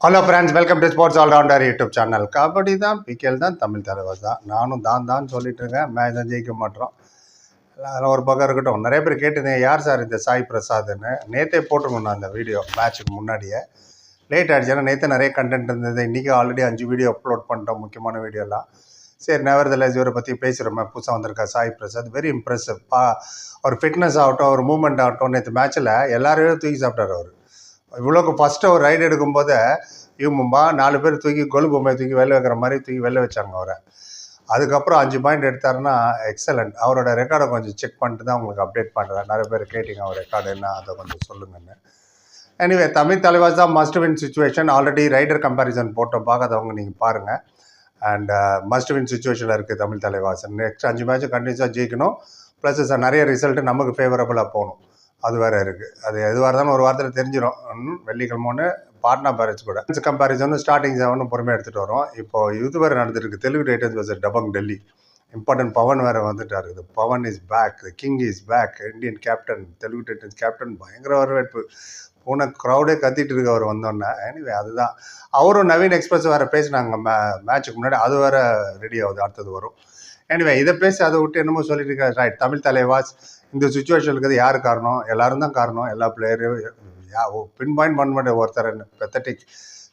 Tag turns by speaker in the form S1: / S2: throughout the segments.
S1: Hello friends, welcome to sports allrounder YouTube channel. Kabaddi தான், PKL தான், தமிழ் தலைவர் தான். நானும் தான் சொல்லிட்டு இருக்கேன். மேட்ச் தான் ஜெயிக்க மாட்டோம். அதெல்லாம் ஒரு பக்கம் இருக்கட்டும். நிறைய பேர் கேட்டுருந்தேன், யார் சார் இந்த சாய் பிரசாத்னு. நேற்றே போட்டுருக்கணும் அந்த வீடியோ மேட்ச்சுக்கு முன்னாடியே. லேட் ஆகிடுச்சு. ஏன்னா நேற்று நிறைய கண்டென்ட் இருந்தது. இன்றைக்கி ஆல்ரெடி 5 வீடியோ அப்லோட் பண்ணிட்டோம், முக்கியமான வீடியோலாம். சரி, நெவர்தலெஸ் இவரை பற்றி பேசுகிறோமே. புதுசாக வந்திருக்கா சாய் பிரசாத், வெரி இம்ப்ரெசிவ். அவர் ஃபிட்னஸ் ஆகட்டும், அவர் மூவ்மெண்ட் ஆகட்டும். நேற்று மேட்ச்சில் எல்லாரையும் தூக்கி சாப்பிட்டார் அவர். இவ்வளோக்கு ஃபஸ்ட்டு ஒரு ரைடு எடுக்கும்போது இவங்க 4 பேர் தூக்கி கொலு பொம்மையை தூக்கி வெளில வைக்கிற மாதிரி தூக்கி வெளில வச்சாங்க அவரை. அதுக்கப்புறம் 5 பாயிண்ட் எடுத்தாருன்னா எக்ஸலண்ட். அவரோட ரெக்கார்டை கொஞ்சம் செக் பண்ணிட்டு தான் உங்களுக்கு அப்டேட் பண்ணுறேன். நிறைய பேர் கேட்டிங்க அவர் ரெக்கார்டு என்ன, அதை கொஞ்சம் சொல்லுங்கன்னு. எனிவே, தமிழ் தலைவாஸ் தான் must win situation. Already raider comparison போட்டோம், பார்க்காதவங்க நீங்கள் பாருங்கள். அண்ட் மஸ்ட் வின் சுச்சுவேஷனில் இருக்குது தமிழ் தலைவாசன். நெக்ஸ்ட் 5 மேட்சும் கண்டினியூஸாக ஜெயிக்கணும். ப்ளஸ் நிறைய ரிசல்ட்டு நமக்கு ஃபேவரபுளாக போகணும். அது வேறு இருக்குது. அது எதுவாக இருந்தாலும் ஒரு வாரத்தில் தெரிஞ்சிடும். வெள்ளிக்கிழமை ஒன்று பாட்னா பேரேஜ் கூட கம்பேரிசனும் ஸ்டார்டிங் 7 பொறுமையாக எடுத்துகிட்டு வரோம். இப்போ இது வேறு நடந்துருக்கு. Telugu Titans versus Dabang Delhi. Important Pawan வேறு வந்துட்டார். இது Pawan is back, the king is back. Indian captain, Telugu Titans captain. பயங்கர வரவேற்பு. போன க்ரௌடே கத்திட்டு இருக்கு அவர் வந்தோன்னே. எனிவே, அதுதான். அவரும் நவீன் எக்ஸ்பிரஸ் வேறு பேசினாங்க மேட்சுக்கு முன்னாடி. அது வேறு ரெடி ஆகுது, அடுத்தது வரும். எனிவே, இதை பேசி அதை விட்டு என்னமோ சொல்லிட்டு இருக்காரு. ரைட், தமிழ் தலைவாஸ் இந்த சுச்சுவேஷன் இருக்குது. யார் காரணம்? எல்லாரும் தான் காரணம். எல்லா பிளேயரும் பின் பாயிண்ட் பண்ண மாட்டேன். ஒருத்தர் பெத்தட்டிக்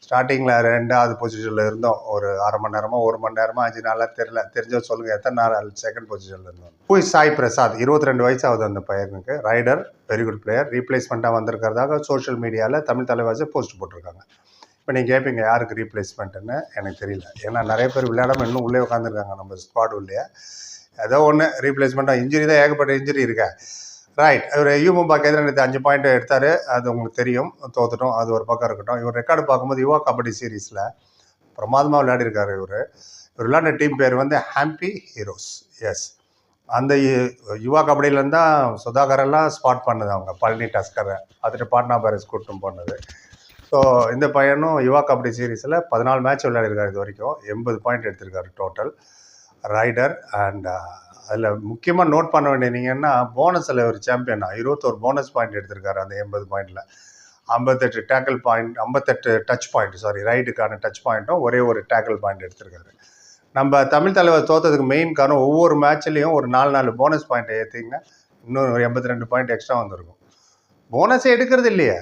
S1: ஸ்டார்டிங்கில் 2வது பொசிஷனில் இருந்தோம். ஒரு 1/2 மணி நேரமோ 1 மணி நேரமோ 5 நாளாக தெரிஞ்ச சொல்லுங்கள், எத்தனை நாள் செகண்ட் பொசிஷனில் இருந்தோம். போய் சாய் பிரசாத் 22 வயசு ஆகுது அந்த பையனுக்கு. Raider, very good player. ரீப்ளேஸ்மெண்ட்டாக வந்திருக்கிறதாக சோஷியல் மீடியாவில் தமிழ் தலைவாசி போஸ்ட் போட்டிருக்காங்க. இப்போ நீங்கள் கேட்பீங்க யாருக்கு ரீப்ளேஸ்மெண்ட்டுன்னு. எனக்கு தெரியல. ஏன்னா நிறைய பேர் விளையாடாமல் இன்னும் உள்ளே உட்காந்துருக்காங்க நம்ம ஸ்குவாட் உள்ளே. ஏதோ ஒன்று ரீப்ளேஸ்மெண்ட்டாக. இன்ஜுரி தான், ஏகப்பட்ட இன்ஜுரி இருக்கா. ரைட், இவர் யூமும்பாக்கு எதிராக 5 பாயிண்ட் எடுத்தார். அது உங்களுக்கு தெரியும். தோத்துட்டோம், அது ஒரு பக்கம் இருக்கட்டும். இவர் ரெக்கார்டு பார்க்கும்போது யுவா கபடி சீரீஸில் பிரமாதமாக விளையாடிருக்காரு. இவர் விளையாடின டீம் பேர் வந்து ஹாம்பி ஹீரோஸ். எஸ், அந்த யுவா கபடியிலேருந்து தான் சுதாகரெல்லாம் ஸ்பாட் பண்ணது. அவங்க பழனி டஸ்கரை அதுட்டு பாட்னா பேரஸ் கூட்டும் போனது. ஸோ இந்த பையனும் யுவா கபடி சீரீஸில் 14 மேட்ச் விளையாடிருக்காரு. இது வரைக்கும் 80 பாயிண்ட் எடுத்திருக்காரு டோட்டல் ரைடர். அண்ட் அதில் முக்கியமாக நோட் பண்ண வேண்டியீங்கன்னா, போனஸில் ஒரு சாம்பியனா 21 போனஸ் பாயிண்ட் எடுத்திருக்காரு. அந்த 80 பாயிண்டில் 58 டேக்கிள் பாயிண்ட், 58 டச் பாயிண்ட், ரைடுக்கான டச் பாயிண்ட்டும் ஒரே ஒரு டேக்கிள் பாயிண்ட் எடுத்திருக்காரு. நம்ம தமிழ் தலைவர் தோற்றதுக்கு மெயின் காரணம், ஒவ்வொரு மேட்ச்லேயும் ஒரு 4 போனஸ் பாயிண்ட்டை ஏற்றிங்க, இன்னும் ஒரு 82 பாயிண்ட் எக்ஸ்ட்ரா வந்திருக்கும். போனஸே எடுக்கிறது இல்லையா?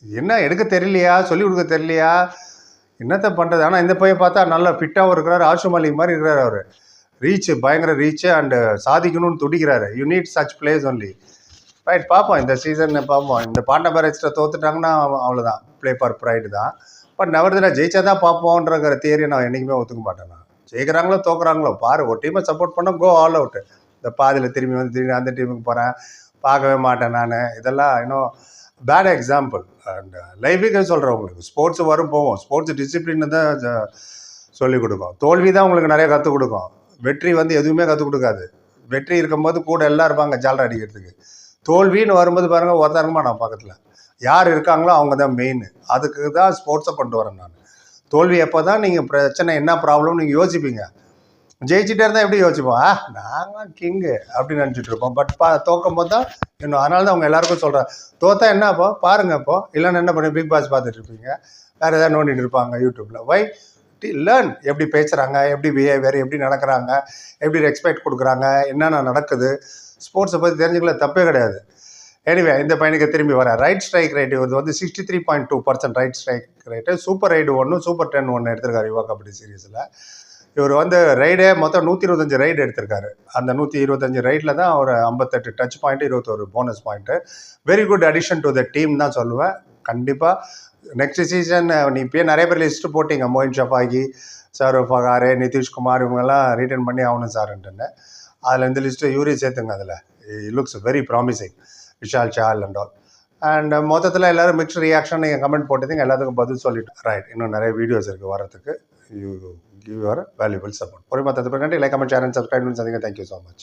S1: என்ன எடுக்க தெரியலையா? சொல்லிக் கொடுக்க தெரியலையா? என்னத்தை பண்ணுறது? ஆனால் இந்த பையன் பார்த்தா நல்லா ஃபிட்டாகவும் இருக்கிறாரு. ஆஷு மாலிக் மாதிரி இருக்கிறார். அவர் ரீச்சு, பயங்கர ரீச்சு. அண்டு சாதிக்கணும்னு துடிக்கிறாரு. You need such place only. Right, பார்ப்போம் இந்த சீசன் பார்ப்போம். இந்த பாட்னா பேரேஜில் தோத்துட்டாங்கன்னா அவ்வளோதான், ப்ளே ஃபார் ப்ரைடு தான். பட் நவர்தில் ஜெயிச்சா தான் பார்ப்போன்ற தியரியை நான் என்றைக்குமே ஒத்துக்க மாட்டேன். நான் ஜெயிக்கிறாங்களோ தோக்குறாங்களோ பாரு, ஒரு டீமை சப்போர்ட் பண்ண கோ ஆல் அவுட்டு. இந்த பாதியில் திரும்பி வந்து திரும்பி அந்த டீமுக்கு போகிறேன், பார்க்கவே மாட்டேன் நான். இதெல்லாம் இன்னும் பேட் எக்ஸாம்பிள். அண்ட் லைஃபுக்கு சொல்கிறேன் உங்களுக்கு. ஸ்போர்ட்ஸ் வரும் போவோம். ஸ்போர்ட்ஸ் டிசிப்ளின்னு தான் சொல்லிக் கொடுக்கும். தோல்வி தான் உங்களுக்கு நிறைய கற்றுக் கொடுக்கும். வெற்றி வந்து எதுவுமே கற்றுக் கொடுக்காது. வெற்றி இருக்கும்போது கூட எல்லாம் இருப்பாங்க ஜாலரை அடிக்கிறதுக்கு. தோல்வின்னு வரும்போது பாருங்கள், ஒருத்தரங்கமா நான் பக்கத்தில் யார் இருக்காங்களோ அவங்க தான் மெயின். அதுக்கு தான் ஸ்போர்ட்ஸை கொண்டு வரேன் நான். தோல்வி எப்போ தான் நீங்கள் பிரச்சனை என்ன ப்ராப்ளம்னு நீங்கள் யோசிப்பீங்க. ஜெயிச்சுட்டே இருந்தால் எப்படி யோசிப்போம்? நாங்கள் கிங்கு அப்படின்னு நினச்சிட்டு இருப்போம். பட் தோக்கும் போது தான் இன்னும். அதனால தான் அவங்க எல்லாருக்கும் சொல்கிறேன், தோத்தா என்ன அப்போ பாருங்க. அப்போ இல்லைன்னு என்ன பண்ணி பிக் பாஸ் பார்த்துட்டு இருப்பீங்க, வேறு எதாவது நோண்டிட்டு இருப்பாங்க யூடியூப்பில். வை லேர்ன். எப்படி பேசுகிறாங்க, எப்படி பிஹேவியர், எப்படி நடக்கிறாங்க, எப்படி ரெஸ்பெக்ட் கொடுக்குறாங்க, என்னென்ன நடக்குது. ஸ்போர்ட்ஸை பற்றி தெரிஞ்சுக்கல, தப்பே கிடையாது. எனிவே, இந்த பையனுக்கு திரும்பி வர ரைட் ஸ்ட்ரைக் ரேட்டு இது வந்து 63.2% right strike rate. Super ride 1, super 10 1 எடுத்திருக்காரு யுவா கபடி சீரீஸில். இவர் வந்து ரைடே மொத்தம் 125 ரைடு எடுத்திருக்காரு. அந்த 125 ரைடில் தான் ஒரு 58 touch point, 21 bonus point. Very good addition to the team தான் சொல்லுவேன். கண்டிப்பாக நெக்ஸ்ட் சீசன் நீ இப்போயே நிறைய பேர் லிஸ்ட்டு போட்டிங்க. மோயின் ஷஃபாகி, சௌரவ் பகாரே, நிதிஷ்குமார், இவங்கெல்லாம் ரீட்டன் பண்ணி ஆகணும் சார்ன்ட்டுன்னு. அதில் இந்த லிஸ்ட்டு யூரி சேர்த்துங்க. அதில் லுக்ஸ் வெரி ப்ராமிசிங். விஷால் சால் அண்ட் ஆல். அண்ட் மொத்தத்தில் எல்லோரும் மிக்ஸ்ட் ரியாக்ஷன் நீங்கள் கமெண்ட் போட்டதுங்க. எல்லாத்துக்கும் பதில் சொல்லிட்டு ரைட். இன்னும் நிறைய வீடியோஸ் இருக்குது வரத்துக்கு. You give your valuable support. For more, like, comment, share and subscribe. Thank you so much.